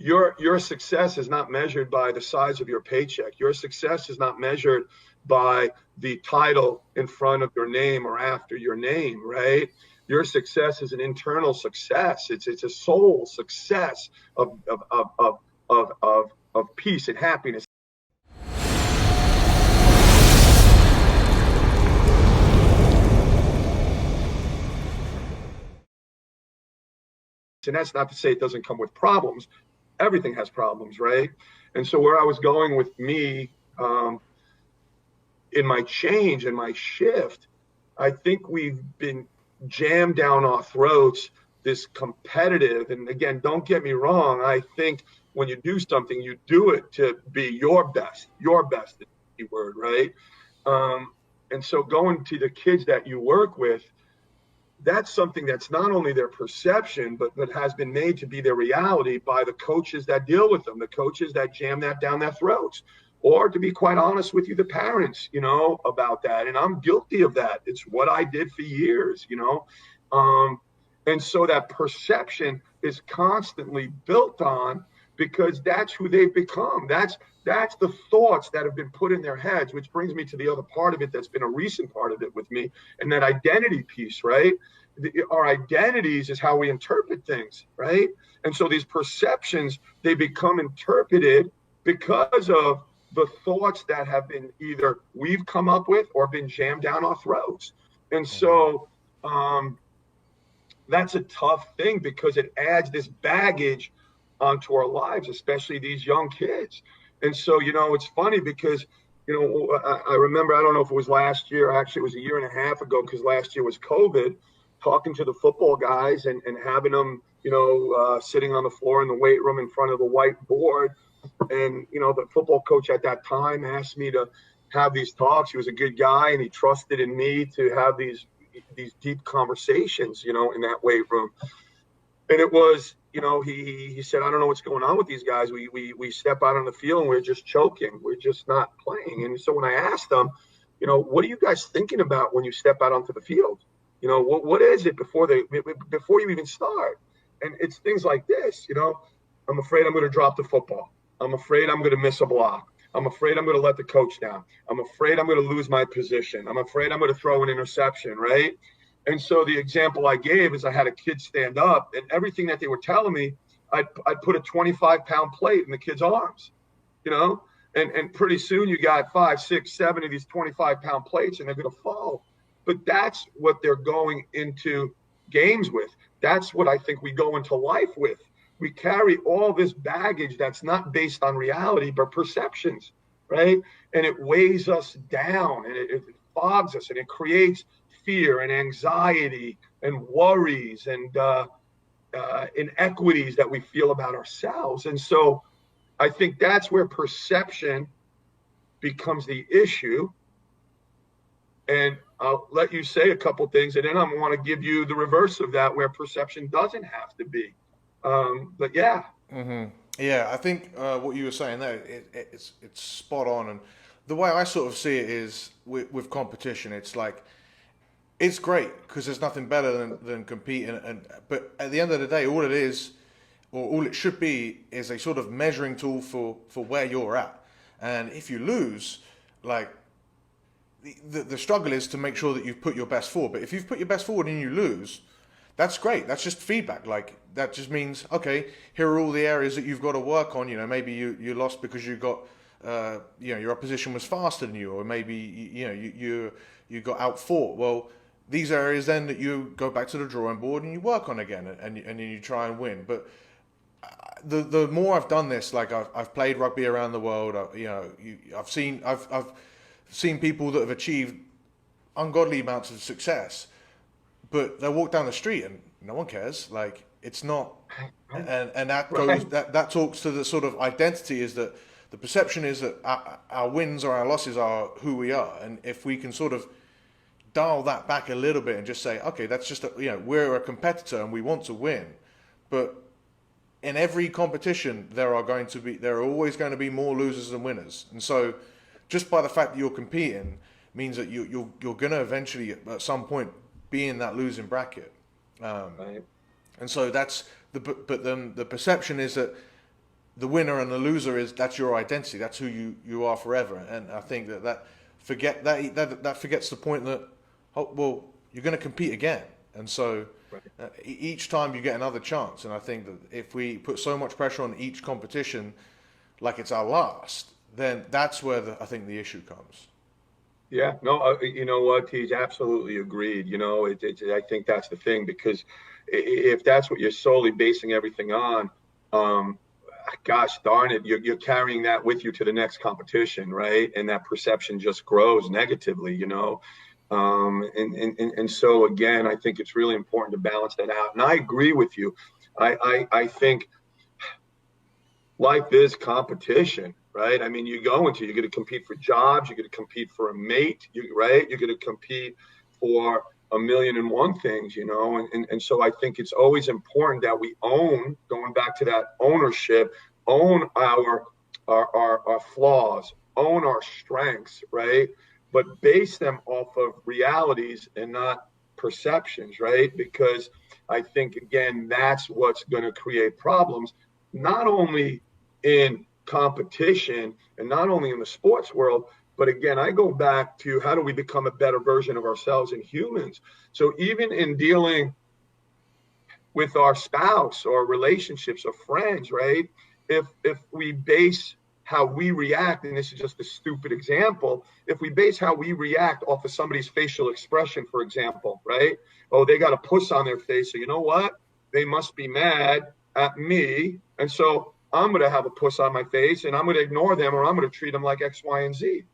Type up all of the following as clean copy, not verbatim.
your success is not measured by the size of your paycheck. Your success is not measured by the title in front of your name or after your name, right? Your success is an internal success. It's a soul success of peace and happiness. And that's not to say it doesn't come with problems. Everything has problems, right? And so where I was going with me in my change and my shift, I think we've been jammed down our throats this competitive. And again, don't get me wrong. I think when you do something, you do it to be your best. Your best is the key word, right? And so going to the kids that you work with, that's something that's not only their perception, but has been made to be their reality by the coaches that deal with them, the coaches that jam that down their throats. Or to be quite honest with you, the parents, about that. And I'm guilty of that. It's what I did for years, and so that perception is constantly built on because that's who they've become. That's the thoughts that have been put in their heads, which brings me to the other part of it that's been a recent part of it with me, and that identity piece, right? Our identities is how we interpret things, right? And so these perceptions, they become interpreted because of the thoughts that have been either we've come up with or been jammed down our throats. And so that's a tough thing because it adds this baggage onto our lives, especially these young kids. And so, it's funny because, I remember, I don't know if it was last year, actually it was a year and a half ago, because last year was COVID, talking to the football guys and having them, sitting on the floor in the weight room in front of the whiteboard. And, the football coach at that time asked me to have these talks. He was a good guy and he trusted in me to have these deep conversations, in that weight room. And it was, he said, I don't know what's going on with these guys. We step out on the field and we're just choking. We're just not playing. And so when I asked them, what are you guys thinking about when you step out onto the field? What is it before you even start? And it's things like this, I'm afraid I'm going to drop the football. I'm afraid I'm going to miss a block. I'm afraid I'm going to let the coach down. I'm afraid I'm going to lose my position. I'm afraid I'm going to throw an interception, right? And so the example I gave is I had a kid stand up, and everything that they were telling me, I'd put a 25-pound plate in the kid's arms, and pretty soon you got 5, 6, 7 of these 25-pound plates, and they're going to fall. But that's what they're going into games with. That's what I think we go into life with. We carry all this baggage that's not based on reality, but perceptions, right? And it weighs us down, and it fogs us, and it creates fear and anxiety and worries and inequities that we feel about ourselves. And so I think that's where perception becomes the issue. And I'll let you say a couple things, and then I want to give you the reverse of that, where perception doesn't have to be. But yeah. Mm-hmm. Yeah, I think what you were saying there, it's spot on. And the way I sort of see it is with competition, it's like, it's great because there's nothing better than competing. But at the end of the day, all it is, or all it should be, is a sort of measuring tool for where you're at. And if you lose, like, the struggle is to make sure that you've put your best forward. But if you've put your best forward and you lose, that's great. That's just feedback. Like, that just means, okay, here are all the areas that you've got to work on. Maybe you lost because you got, your opposition was faster than you, or maybe you got outfought. Well, these areas then that you go back to the drawing board and you work on again, and you try and win. But the more I've done this, like I've played rugby around the world. I've seen people that have achieved ungodly amounts of success, but they walk down the street and no one cares. Like, it's not, and that goes that talks to the sort of identity, is that the perception is that our wins or our losses are who we are, and if we can sort of dial that back a little bit and just say, okay, that's just we're a competitor and we want to win, but in every competition there are always going to be more losers than winners, and so just by the fact that you're competing means that you're going to eventually at some point be in that losing bracket, Right. and so that's but then the perception is that the winner and the loser that's your identity. That's who you are forever. And I think that forgets the point that, oh, well, you're going to compete again. And so each time you get another chance. And I think that if we put so much pressure on each competition, like it's our last, then that's where I think the issue comes. Yeah, no, you know what, Tej, absolutely agreed. I think that's the thing, because if that's what you're solely basing everything on, um, gosh darn it, you're carrying that with you to the next competition, right? And that perception just grows negatively. And so again, I think it's really important to balance that out. And I agree with you. I think life is competition, right? I mean, you're going to compete for jobs, you're going to compete for a mate, right? You're going to compete for a million and one things, and so I think it's always important that we own, going back to that ownership, own our flaws, own our strengths, right? But base them off of realities and not perceptions, right? Because I think, again, that's what's going to create problems, not only in competition and not only in the sports world, but again, I go back to how do we become a better version of ourselves in humans? So even in dealing with our spouse or relationships or friends, right? If we base how we react, and this is just a stupid example, if we base how we react off of somebody's facial expression, for example, right? Oh, they got a puss on their face, so you know what? They must be mad at me, and so I'm going to have a puss on my face, and I'm going to ignore them, or I'm going to treat them like X, Y, and Z.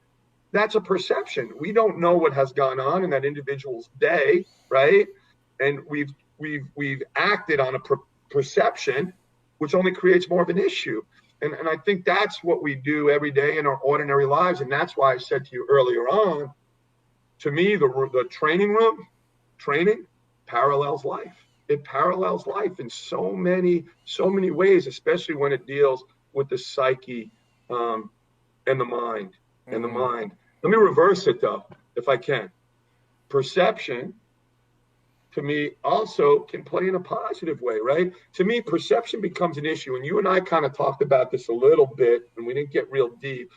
That's a perception. We don't know what has gone on in that individual's day, right? And we've acted on a perception, which only creates more of an issue. And I think that's what we do every day in our ordinary lives. And that's why I said to you earlier on, to me, the training room, training parallels life. It parallels life in so many ways, especially when it deals with the psyche and the mind. And the mind. Let me reverse it, though, if I can. Perception, to me, also can play in a positive way, right? To me, perception becomes an issue. And you and I kind of talked about this a little bit, and we didn't get real deep.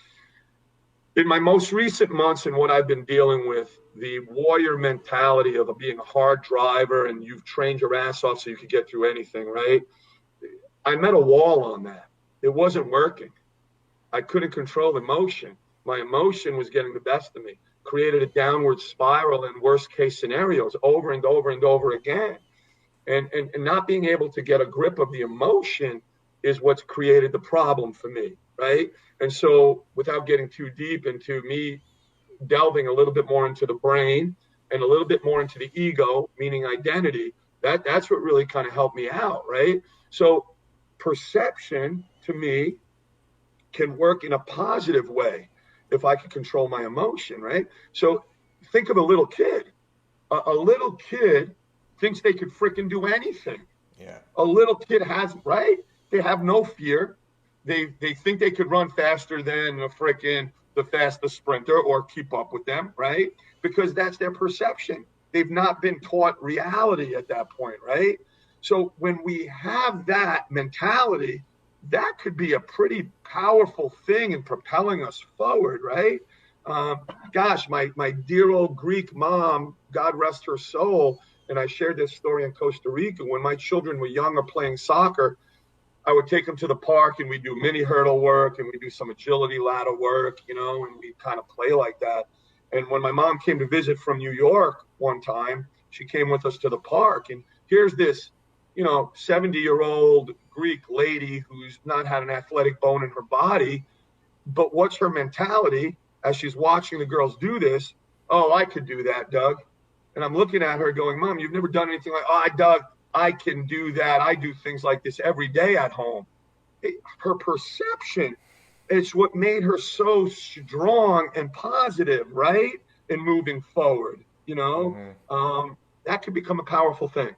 In my most recent months and what I've been dealing with, the warrior mentality of being a hard driver and you've trained your ass off so you could get through anything, right? I met a wall on that. It wasn't working. I couldn't control emotion. My emotion was getting the best of me, created a downward spiral in worst case scenarios over and over and over again. And not being able to get a grip of the emotion is what's created the problem for me, right? And so without getting too deep into me delving a little bit more into the brain and a little bit more into the ego, meaning identity, that's what really kind of helped me out, right? So perception, to me, can work in a positive way if I can control my emotion, right? So think of a little kid. A little kid thinks they could freaking do anything. Yeah. A little kid has, right? They have no fear. They think they could run faster than the fastest sprinter or keep up with them, right? Because that's their perception. They've not been taught reality at that point, right? So when we have that mentality, that could be a pretty powerful thing in propelling us forward, right? Gosh, my dear old Greek mom, God rest her soul, and I shared this story in Costa Rica. When my children were younger playing soccer, I would take them to the park and we do mini hurdle work and we do some agility ladder work, and we kind of play like that. And when my mom came to visit from New York one time, she came with us to the park, and here's this 70-year-old Greek lady who's not had an athletic bone in her body. But what's her mentality as she's watching the girls do this? Oh, I could do that, Doug. And I'm looking at her going, Mom, you've never done anything like, oh, Doug, I can do that. I do things like this every day at home. Her perception, it's what made her so strong and positive, right? And moving forward, that could become a powerful thing.